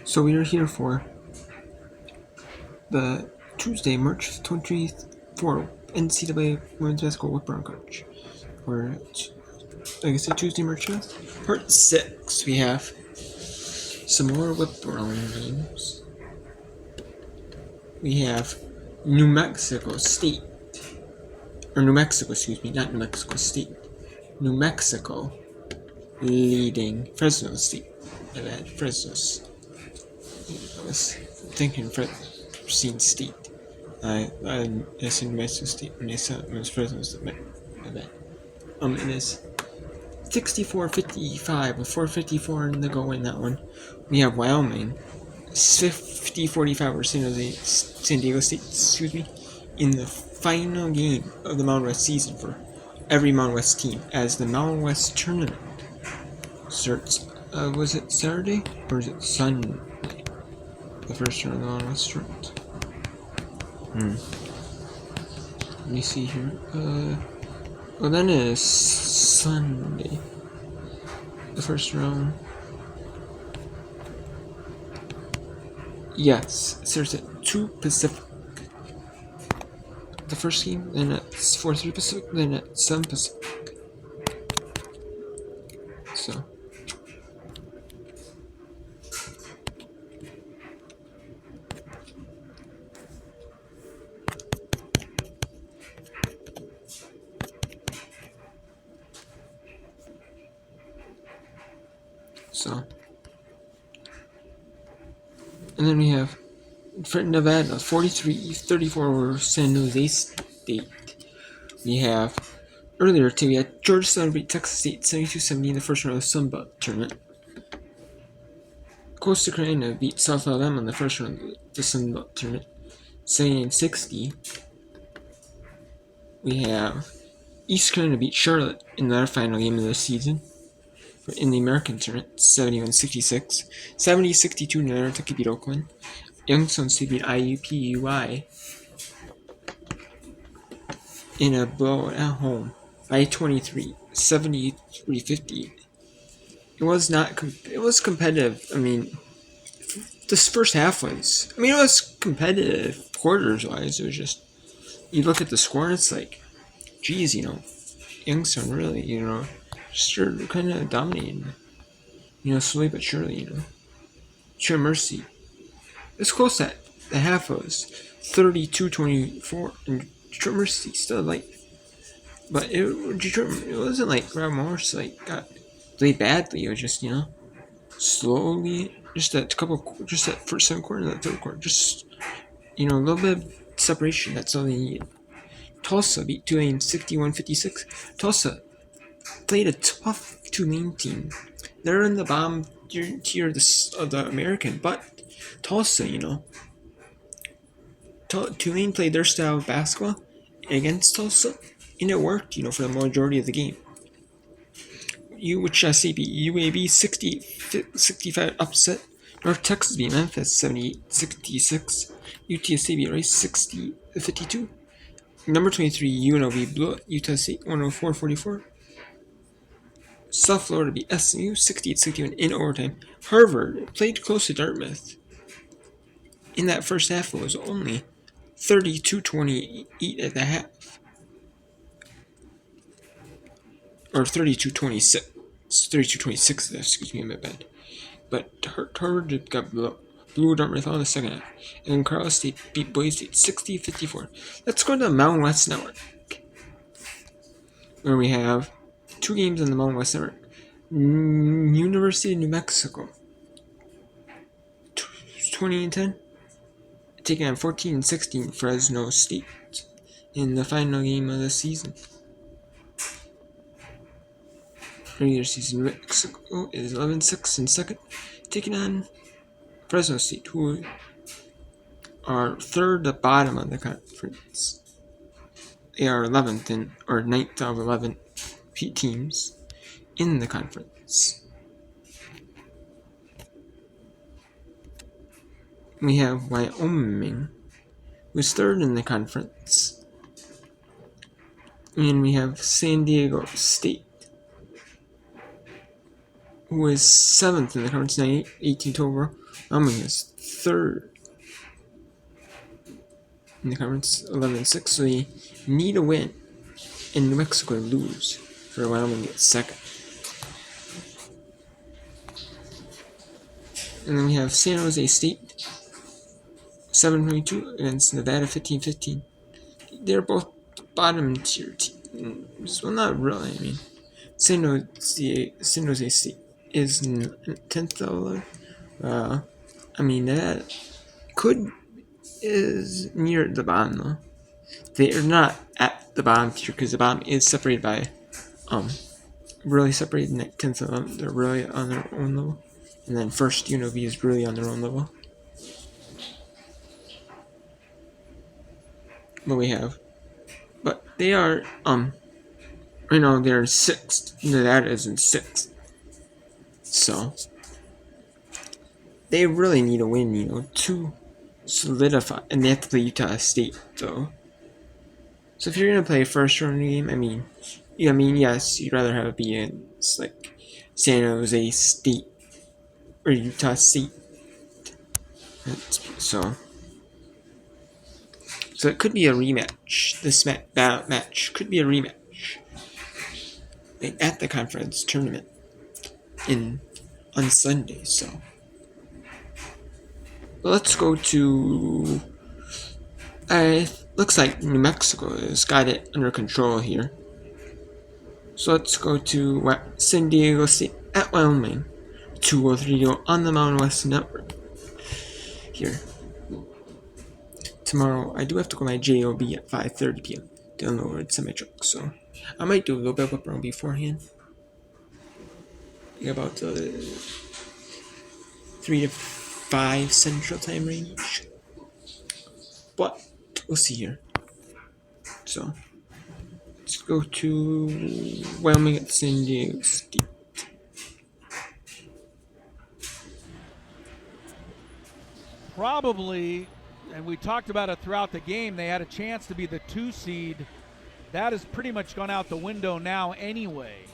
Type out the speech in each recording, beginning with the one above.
So we are here for the Tuesday, March 24 NCAA Women's Basketball Whip Around Coverage. For, like I said, Tuesday, March 5th, Part 6. We have some more Whip Around games. We have New Mexico State. Or New Mexico, excuse me, not New Mexico State. New Mexico leading Fresno State. I had Fresno's. I was thinking Fresno State. I said New Mexico State when I said it was Fresno State. My bad. It is 64-55 with 4:54 in the go in that one. We have Wyoming 50-45 over San Diego State, excuse me, in the final game of the Mountain West season for every Mountain West team as the Mountain West tournament starts. Was it Saturday or is it Sunday? The first round of the Mountain West tournament. Let me see here. Well, then it is Sunday. The first round. Yes, it starts at 2 Pacific. The first game, then at 4:03 Pacific, then at 7 Pacific. So. And then we have Nevada 43-34 over San Jose State. We have earlier today we had Georgetown beat Texas State 72-70 in the first round of the Sun Belt tournament. Coastal Carolina beat South Alabama in the first round of the Sun Belt tournament 79-60. We have East Carolina beat Charlotte in their final game of the season in the American tournament 71-66. 70-62 Nantucket beat Oakland. Youngstown State beat IUPUI in a blowout at home by 23, 73-50. It was competitive. I mean, this first half was, it was competitive quarters-wise. It was just, you look at the score and it's like, geez, Youngstown really, just kind of dominating, slowly but surely, Sure Mercy. It's close that the half was 32-24, and Detroit Mercy still but it wasn't like Rob Morris got played badly. It was just slowly, just that first second quarter, that third quarter, just a little bit of separation. That's all they needed. Tulsa beat Tulane 61-56. Tulsa played a tough Tulane team. They're in the bottom tier of the American, but Tulsa, Tulane played their style of basketball against Tulsa, and it worked, for the majority of the game. UAB 60-65 upset. North Texas beat Memphis 78-66. UTSA beat Rice 60-52. Number 23 UNLV blew it Utah State 104-44. South Florida beat SMU 68-61 in overtime. Harvard played close to Dartmouth. In that first half, it was only 32-28 at the half. Or 32-26. 32-26, excuse me, my bad. But Harvard got blew Dartmouth on the second half. And then Colorado State beat Boise State 60-54. Let's go to the Mountain West Network, where we have two games in the Mountain West Network. University of New Mexico 20-10 taking on 14-16 Fresno State in the final game of the season. Regular season, New Mexico is 11-6 in second, taking on Fresno State, who are third at bottom of the conference. They are 11th or 9th of 11 teams in the conference. We have Wyoming, who's third in the conference. And we have San Diego State, who is 7th in the conference, 18 overall. Wyoming is 3rd in the conference, 11-6. So they need a win, and New Mexico lose for Wyoming to get 2nd. And then we have San Jose State, 7-22 against Nevada, 15-15. They're both bottom tier teams. Well, not really. I mean, San Jose State is 10th level. I mean, that is near the bottom though. They are not at the bottom tier because the bottom is separated by really separated in that 10th level. They're really on their own level. And then first UNLV is really on their own level. But they are right now they're 6th. Nevada is in 6th. So they really need a win, to solidify, and they have to play Utah State though. So if you're gonna play a first round game, I mean, yes, you'd rather have it be in like San Jose State or Utah State. So it could be a rematch. This match could be a rematch at the conference tournament on Sunday. So let's go to. Looks like New Mexico has got it under control here. So let's go to San Diego State at Wyoming. 2:03 on the Mountain West Network. Here. Tomorrow, I do have to go to my JOB at 5:30 p.m. download semi-truck, so I might do a little bit of up around beforehand. About the 3 to 5 Central Time range. But we'll see here. So let's go to Wyoming at San Diego State. Probably, and we talked about it throughout the game, they had a chance to be the 2 seed. That has pretty much gone out the window now anyway,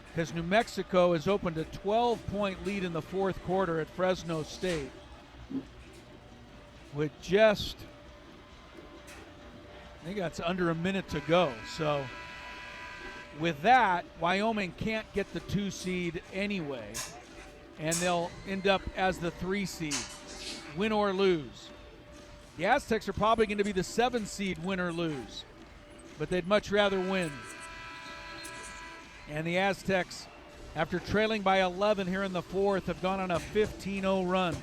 because New Mexico has opened a 12-point lead in the 4th quarter at Fresno State with just, I think that's under a minute to go. So with that, Wyoming can't get the 2 seed anyway, and they'll end up as the 3 seed, win or lose. The Aztecs are probably going to be the 7 seed, win or lose, but they'd much rather win. And the Aztecs, after trailing by 11 here in the 4th, have gone on a 15-0 run.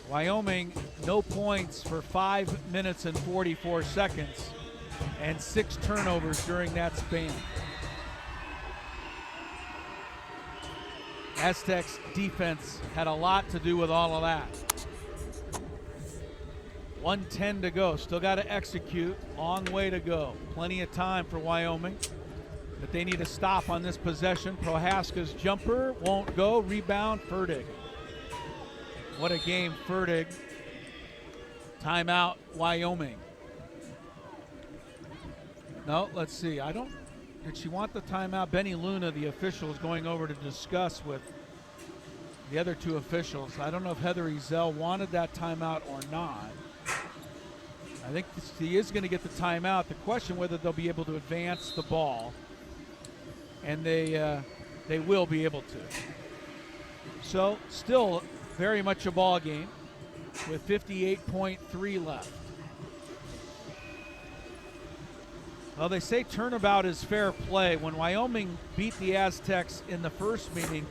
Wyoming, no points for 5 minutes and 44 seconds and 6 turnovers during that span. Aztecs defense had a lot to do with all of that. 1:10 to go. Still got to execute. Long way to go. Plenty of time for Wyoming, but they need a stop on this possession. Prohaska's jumper won't go. Rebound, Fertig. What a game, Fertig. Timeout, Wyoming. No, let's see. Did she want the timeout? Benny Luna, the official, is going over to discuss with the other 2 officials. I don't know if Heather Ezel wanted that timeout or not. I think he is going to get the timeout. The question whether they'll be able to advance the ball, and they will be able to. So still very much a ball game with 58.3 left. Well, they say turnabout is fair play. When Wyoming beat the Aztecs in the first meeting,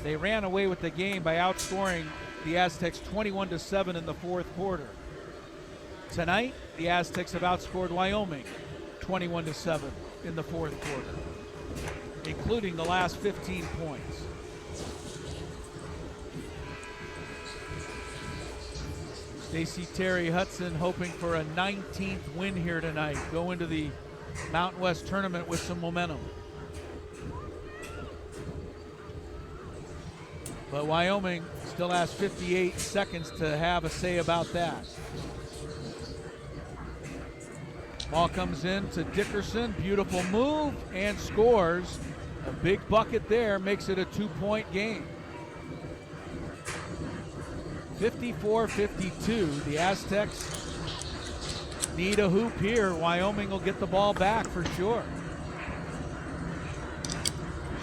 they ran away with the game by outscoring the Aztecs 21-7 in the 4th quarter. Tonight, the Aztecs have outscored Wyoming 21-7 in the 4th quarter, including the last 15 points. Stacey Terry Hudson hoping for a 19th win here tonight. Go into the Mountain West tournament with some momentum. But Wyoming still has 58 seconds to have a say about that. Ball comes in to Dickerson. Beautiful move and scores. A big bucket there makes it a 2-point game. 54-52. The Aztecs need a hoop here. Wyoming will get the ball back for sure.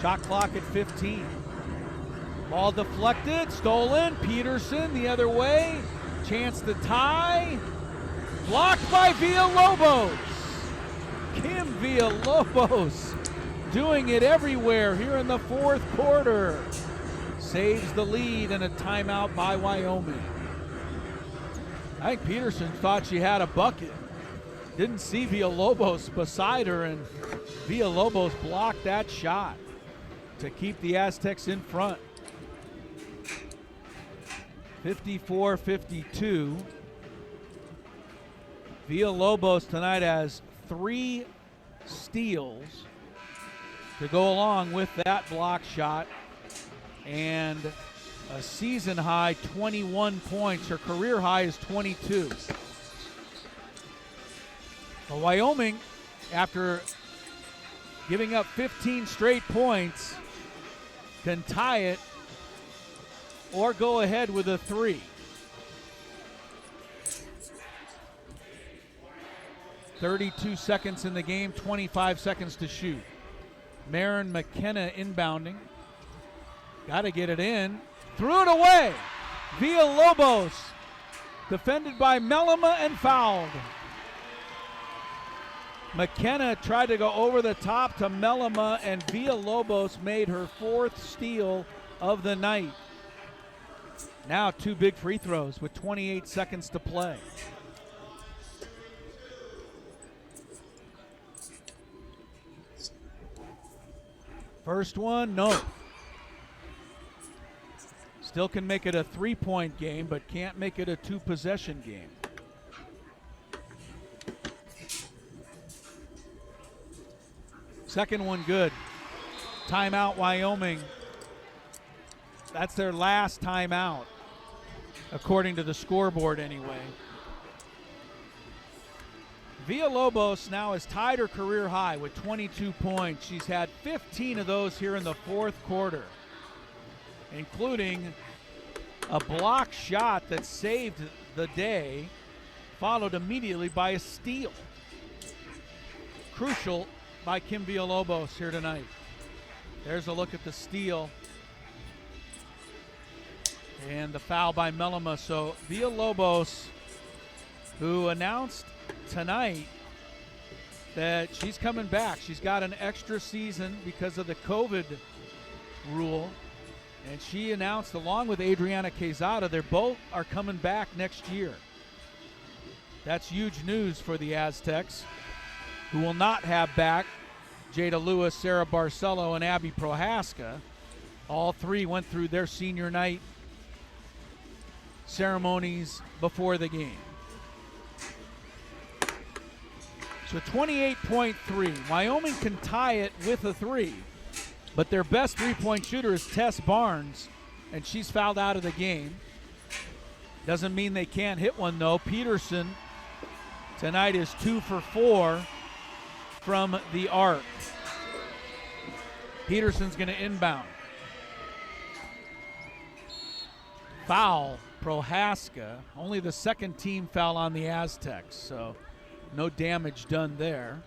Shot clock at 15. Ball deflected, stolen. Peterson the other way. Chance to tie. Blocked by Villalobos. Kim Villalobos doing it everywhere here in the fourth quarter. Saves the lead and a timeout by Wyoming. I think Peterson thought she had a bucket. Didn't see Villalobos beside her, and Villalobos blocked that shot to keep the Aztecs in front. 54-52. Villalobos tonight has 3 steals to go along with that block shot, and a season high 21 points. Her career high is 22. Well, Wyoming, after giving up 15 straight points, can tie it or go ahead with a 3. 32 seconds in the game, 25 seconds to shoot. Maren McKenna inbounding. Got to get it in. Threw it away. Villalobos defended by Mellema and fouled. McKenna tried to go over the top to Mellema, and Villalobos made her 4th steal of the night. Now 2 big free throws with 28 seconds to play. First one, no. Still can make it a 3-point game, but can't make it a 2-possession game. Second one good. Timeout, Wyoming. That's their last timeout, according to the scoreboard anyway. Villalobos now has tied her career high with 22 points. She's had 15 of those here in the fourth quarter, including a block shot that saved the day, followed immediately by a steal. Crucial by Kim Villalobos here tonight. There's a look at the steal and the foul by Mellema. So Villalobos, who announced tonight that she's coming back. She's got an extra season because of the COVID rule. And she announced, along with Adriana Quezada, they both are coming back next year. That's huge news for the Aztecs, who will not have back Jada Lewis, Sarah Barcelo, and Abby Prohaska. All 3 went through their senior night ceremonies before the game. So 28.3. Wyoming can tie it with a 3, but their best 3-point shooter is Tess Barnes, and she's fouled out of the game. Doesn't mean they can't hit one, though. Peterson tonight is 2 for 4 from the arc. Peterson's going to inbound. Foul, Prohaska. Only the second team foul on the Aztecs, so no damage done there.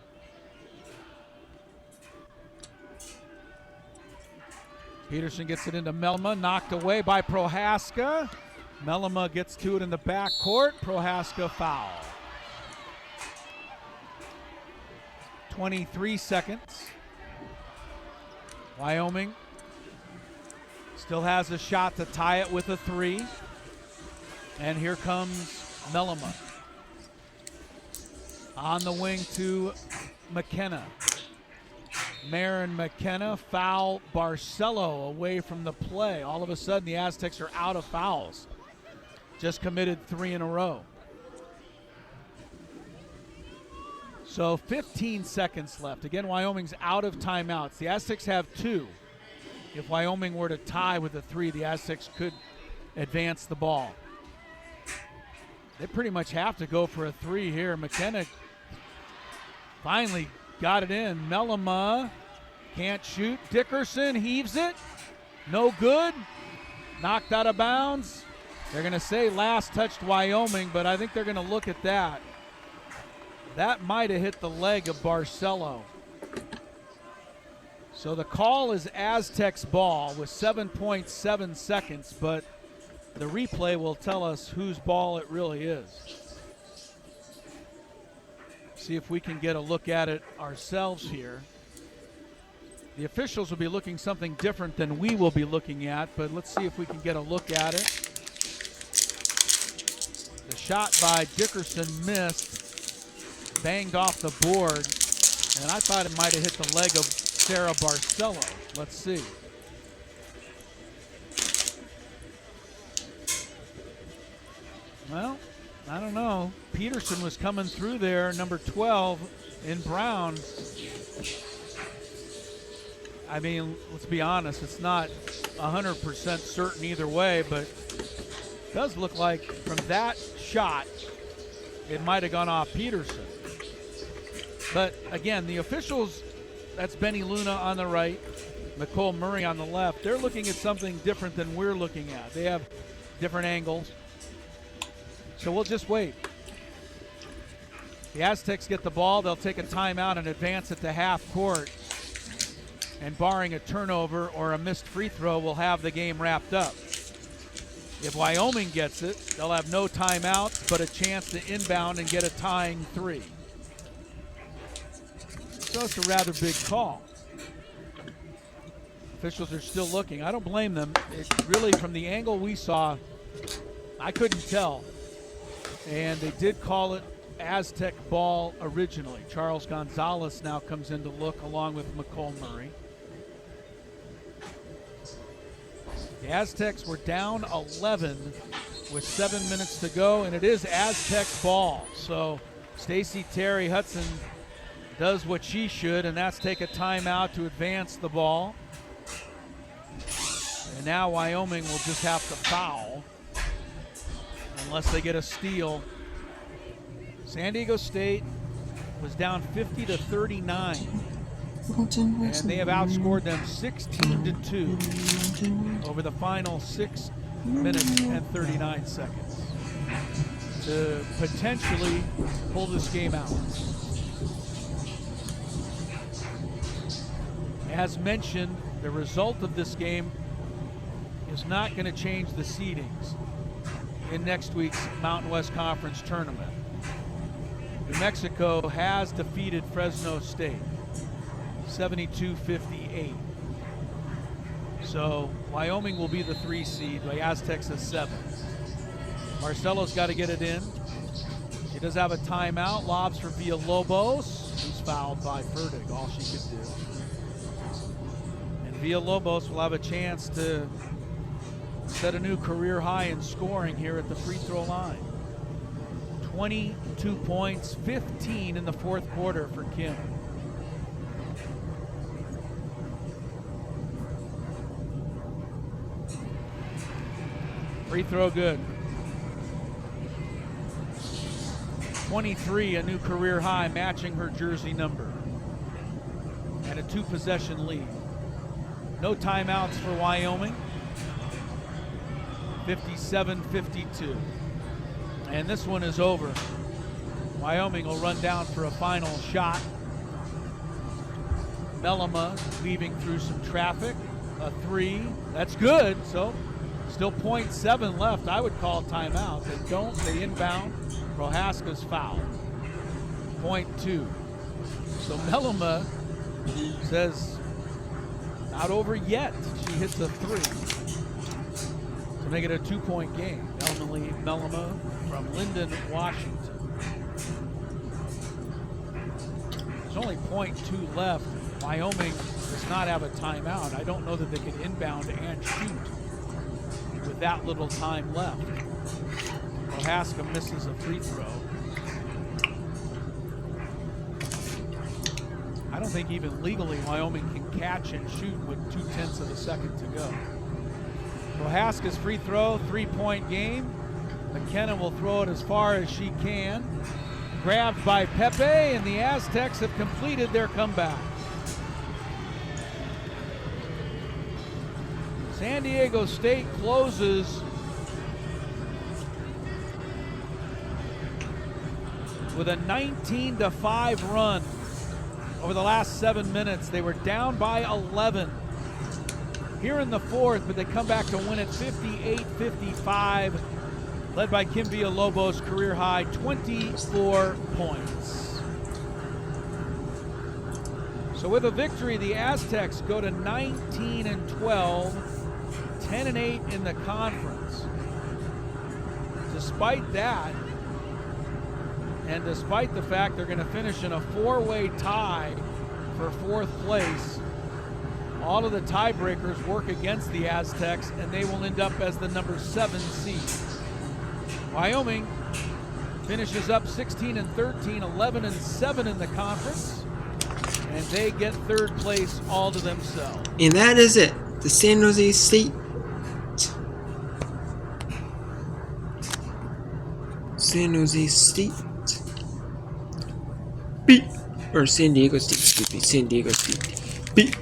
Peterson gets it into Mellema, knocked away by Prohaska. Mellema gets to it in the backcourt. Prohaska foul. 23 seconds. Wyoming still has a shot to tie it with a 3. And here comes Mellema. On the wing to McKenna. Maren McKenna, foul Barcelo away from the play. All of a sudden the Aztecs are out of fouls. Just committed 3 in a row. So 15 seconds left. Again, Wyoming's out of timeouts. The Aztecs have 2. If Wyoming were to tie with a 3, the Aztecs could advance the ball. They pretty much have to go for a 3 here. McKenna finally got it in. Mellema Can't shoot. Dickerson heaves it. No good. Knocked out of bounds. They're going to say last touched Wyoming, but I think they're going to look at that. That might have hit the leg of Barcelo. So the call is Aztecs ball with 7.7 seconds, but the replay will tell us whose ball it really is. See if we can get a look at it ourselves here. The officials will be looking something different than we will be looking at, but let's see if we can get a look at it. The shot by Dickerson missed, banged off the board, and I thought it might have hit the leg of Sarah Barcelo. Let's see. Well, I don't know. Peterson was coming through there, number 12 in Brown. I mean, let's be honest, it's not 100% certain either way, but it does look like from that shot, it might have gone off Peterson. But again, the officials, that's Benny Luna on the right, Nicole Murray on the left. They're looking at something different than we're looking at. They have different angles. So we'll just wait. The Aztecs get the ball. They'll take a timeout and advance it to half court. And barring a turnover or a missed free throw, we'll have the game wrapped up. If Wyoming gets it, they'll have no timeouts, but a chance to inbound and get a tying three. So it's a rather big call. Officials are still looking. I don't blame them. It really, from the angle we saw, I couldn't tell. And they did call it Aztec ball originally. Charles Gonzalez now comes in to look along with Nicole Murray. The Aztecs were down 11 with 7 minutes to go, and it is Aztec ball. So Stacey Terry Hudson does what she should, and that's take a timeout to advance the ball. And now Wyoming will just have to foul unless they get a steal. San Diego State was down 50-39, and they have outscored them 16-2 over the final 6 minutes and 39 seconds to potentially pull this game out. As mentioned, the result of this game is not going to change the seedings in next week's Mountain West Conference tournament. New Mexico has defeated Fresno State 72-58. So Wyoming will be the 3 seed, the Aztecs is 7. Marcelo's got to get it in. She does have a timeout. Lobs for Villalobos, who's fouled by Fertig, all she could do. And Villalobos will have a chance to set a new career high in scoring here at the free throw line. 22 points, 15 in the fourth quarter for Kim. Free throw good. 23, a new career high, matching her jersey number. And a 2-possession lead. No timeouts for Wyoming. 57-52. And this one is over. Wyoming will run down for a final shot. Melema weaving through some traffic. A 3. That's good. So still 0.7 left. I would call timeout. They don't. They inbound. Prohaska's foul. 0.2. So Melema says, not over yet. She hits a 3 to make it a 2-point game. Emily Melema from Linden, Washington. There's only 0.2 left. Wyoming does not have a timeout. I don't know that they can inbound and shoot with that little time left. Prohaska misses a free throw. I don't think even legally Wyoming can catch and shoot with 0.2 of a second to go. Prohaska's free throw, 3-point game. McKenna will throw it as far as she can. Grabbed by Pepe, and the Aztecs have completed their comeback. San Diego State closes with a 19-5 run over the last 7 minutes. They were down by 11 here in the fourth, but they come back to win it 58-55, led by Kim Villalobos, career high 24 points. So with a victory, the Aztecs go to 19-12, 10-8 in the conference. Despite that, and despite the fact they're going to finish in a 4-way tie for fourth place, all of the tiebreakers work against the Aztecs, and they will end up as the number 7 seed. Wyoming finishes up 16-13, 11-7 in the conference, and they get third place all to themselves. And that is it. The San Jose State. San Jose State beat, or San Diego State, excuse me, San Diego State beat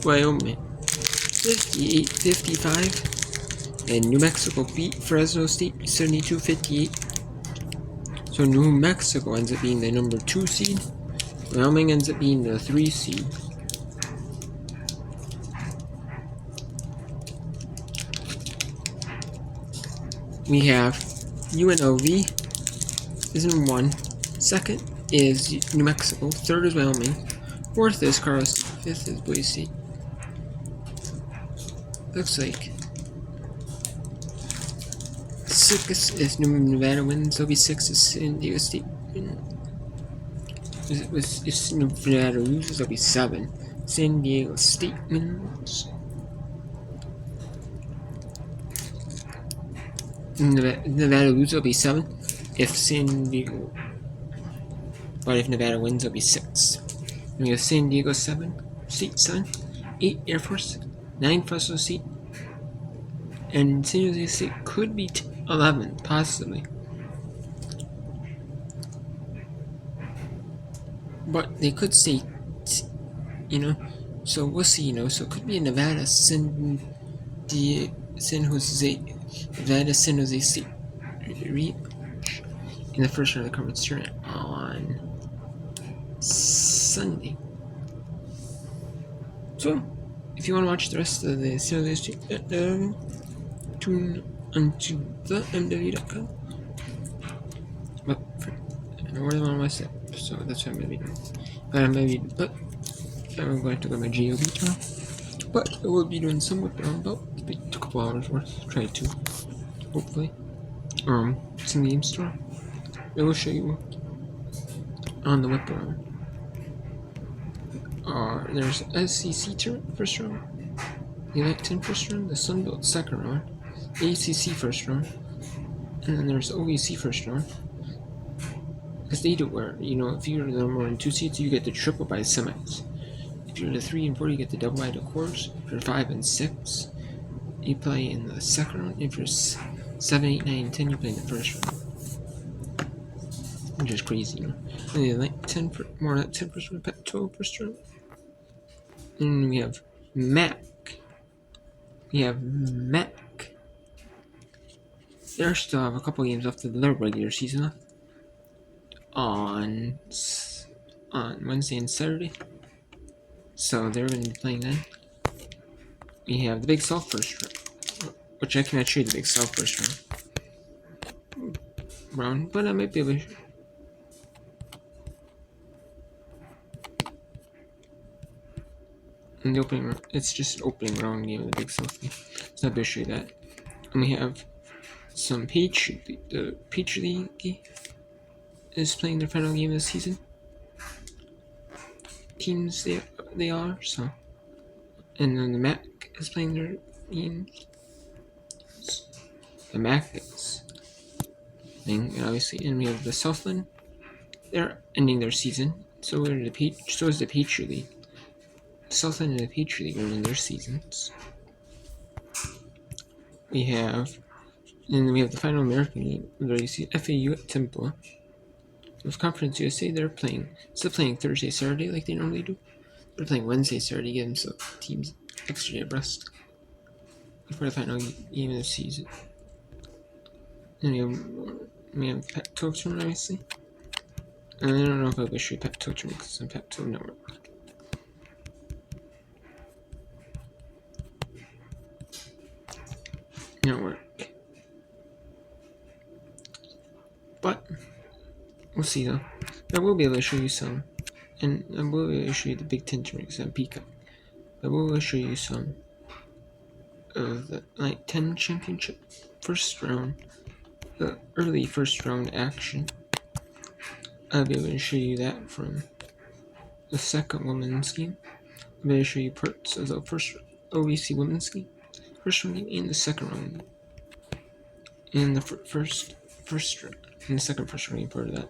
Wyoming 58-55, and New Mexico beat Fresno State 72-58. So New Mexico ends up being the number 2 seed. Wyoming ends up being the 3 seed. We have UNLV is in 1. Second is New Mexico. Third is Wyoming. Fourth is Carlos. Fifth is Boise. Looks like 6 is Nevada wins. There'll be 6 is San Diego State. If Nevada loses, there'll be 7. San Diego State wins. Nevada loses, it'll be 7. If San Diego, but if Nevada wins, it'll be 6. And we have San Diego 7, 8 Air Force, 9 Fresno State, and San Jose State could be 11, possibly. But they could stay, so we'll see, so it could be a Nevada, San Jose State in the first round of the conference tournament on Sunday. So, if you want to watch the rest of the San Jose State, tune onto the MW.com. But more than one website, so that's what I'm going to be doing. But I'm going to go to my GOB channel. But I will be doing some whip around about a couple hours worth. Try to, hopefully. It's in the game store. I will show you on the whip around. There's SEC tournament first round, the Elite 10 first round, the Sun Belt second round, ACC first round, and then there's OVC first round. Because they do where, if you're the number 1 and 2 seeds, you get the triple by semis. If you're the 3 and 4, you get the double by the quarters. If you're 5 and 6, you play in the second round. If you're 7, 8, 9, and 10, you play in the first round. Which is crazy, And then like 10 first round, 12 first round. And we have MAC. They still have a couple games left of their regular season left. On Wednesday and Saturday. So they're going to be playing then. We have the Big South first round, which I cannot show you the Big South first round, but I might be able to. In the opening round, it's just an opening round game of the Big South. So I'll be able to show you that. And we have some the Peach League is playing their final game of the season. Teams they are, so. And then the MAC is playing their games. The MAC is playing, obviously, and we have the Southland. They're ending their season. So is the Peach League. Southland and the Peach League are ending their seasons. We have the final American game. You see FAU at Temple. With Conference USA, they're still playing Thursday, Saturday like they normally do. They're playing Wednesday, Saturday, give them so teams extra day of rest. quarterfinal game of the season. And we have Pac-12 tournament, obviously. And I don't know if I'll be sure Pac-12 tournament because I'm Pac-12 network. Network. But we'll see though. I will be able to show you some, and I will be able to show you the Big Ten tournaments on Peacock. I will show you some of the 10 championship first round, the early first round action. I'll be able to show you that from the second women's game. I'll be able to show you parts of the first OVC women's game, first round game, and the second round, and the first round, and the second first round game part of that.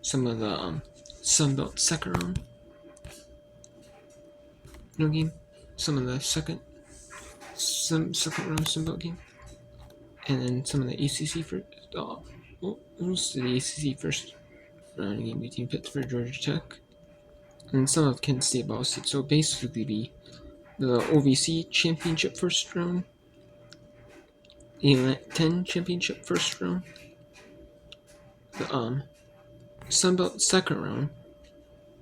Some of the Sunbelt second round game, some of the second round Sunbelt game, and then some of the ACC first. Most of the ACC first round game between Pittsburgh, Georgia Tech, and some of Kent State, Ball State. So basically, be the OVC championship first round, the 10 championship first round, the Sunbelt second round,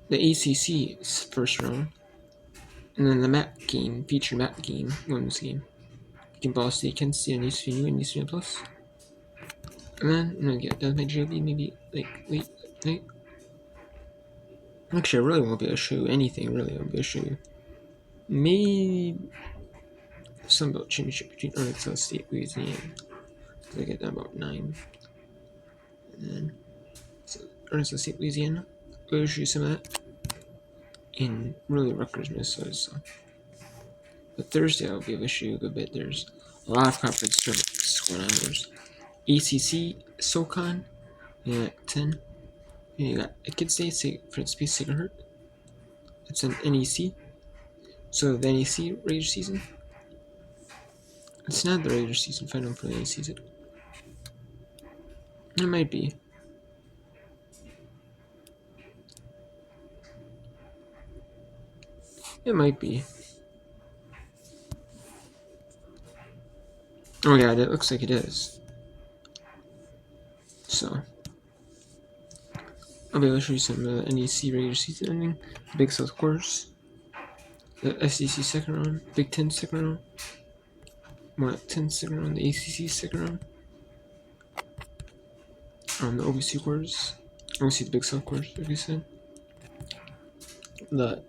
the ACC first round, and then the MAC game, feature MAC game, women's game. Between Ball State, Kent State, and ECU and ECU Plus. And then I'm gonna get done my JLB maybe like late night. Actually, I really won't be able to show you anything. Really, I won't be able to show you. Maybe Sunbelt Championship between Arkansas State, Louisiana. Because I get done about 9. And then so Arkansas State, Louisiana. I'll show you some of that. And really Rutgers, Minnesota. So. But Thursday I'll be able to show you a good bit. There's a lot of conference tournaments going on. There's ACC, SoCon, you got 10. You got Kids Day, Prince P. Sacred Heart. It's an NEC. So the NEC regular season. It's not the regular season final for the NEC season. It might be. It might be. Oh yeah, it looks like it is. So I'll be able to show you some NEC regular season ending, Big South course, the SEC second round, Big Ten second round, MAC 10 second round, the ACC second round, the OVC course, obviously the Big South course, like I said, the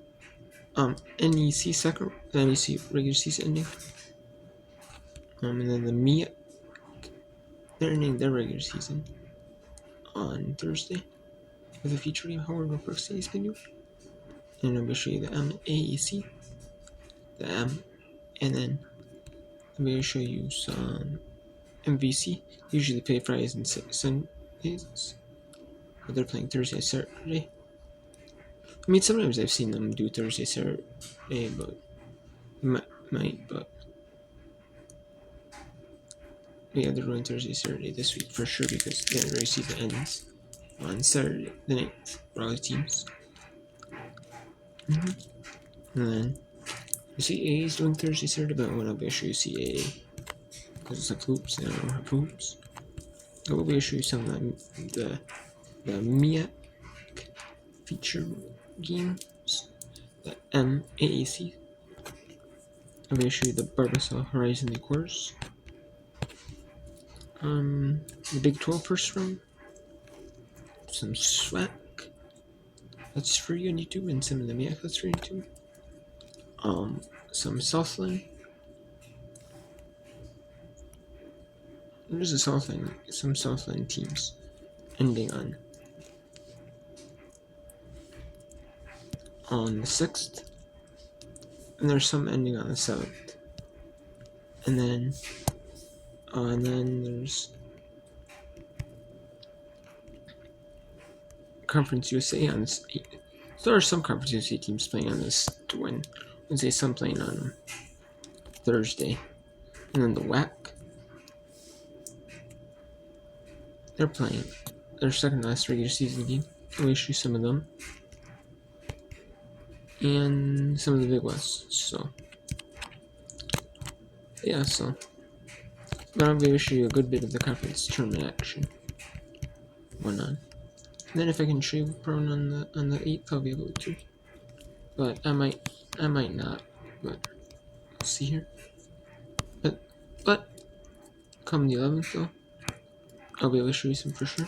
NEC second, the NEC regular season ending, and then the MEAC, they're ending their regular season on Thursday with a feature game, Howard Norfolk State is going to do. And I'm going to show you the MAEC, the M, and then I'm going to show you some MVC. Usually they play Fridays and Sundays, but they're playing Thursday, Saturday. I mean, sometimes I've seen them do Thursday, Saturday, but but yeah, they're running Thursday, Saturday this week for sure because the regular season ends on Saturday the 9th for all the teams. And then the CAA is doing Thursday, Saturday, but I won't be able to show you CAA because it's like hoops and I don't have hoops. I will be able to show you some of the MIAC feature games, the MAAC. I'm going to show you the Barbasol Horizon League course. The Big 12 first round, some SWAC, that's free on YouTube, and some of the MIAC that's free on YouTube. Some Southland. There's a Southland, some Southland teams ending on the 6th, and there's some ending on the 7th, and then there's Conference USA on this. So there are some Conference USA teams playing on this to win. Let's say some playing on Thursday, and then the WAC. They're playing their second last regular season game. I'll issue some of them, and some of the Big West. So Yeah, so I'll be able to show you a good bit of the conference tournament action. One on. And then if I can show you prone on the 8th, I'll be able to. But I might not. But we'll see here. But come the 11th though, I'll be able to show you some for sure.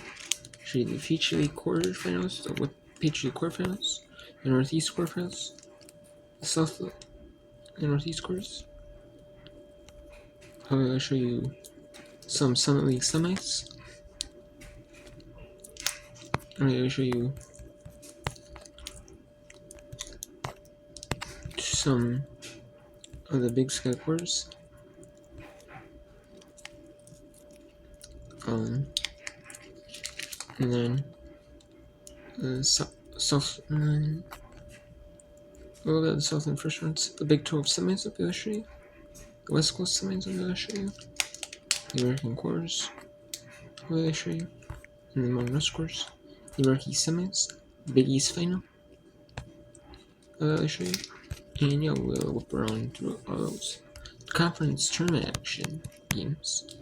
Show you the Peach League quarterfinals, the Peach League quarterfinals, the Northeast quarterfinals, the South and Northeast quarters. I'll be able to show you some Summit League semis. I'll be able to show you some of the Big Sky quarters. And then South, and then a little bit of the South and first rounds. The Big 12 semis I'll be able to show you. The West Coast semis I'll be able to show you. The American quarters I'll be able to show you. And the Mountain West quarters. The American semis. The Big East final I'll be able to show you. And yeah, we'll whip around through all those conference tournament action games.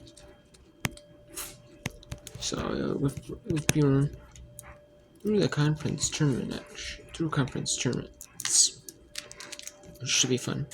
So with your through the conference tournament action, through conference tournaments, it should be fun.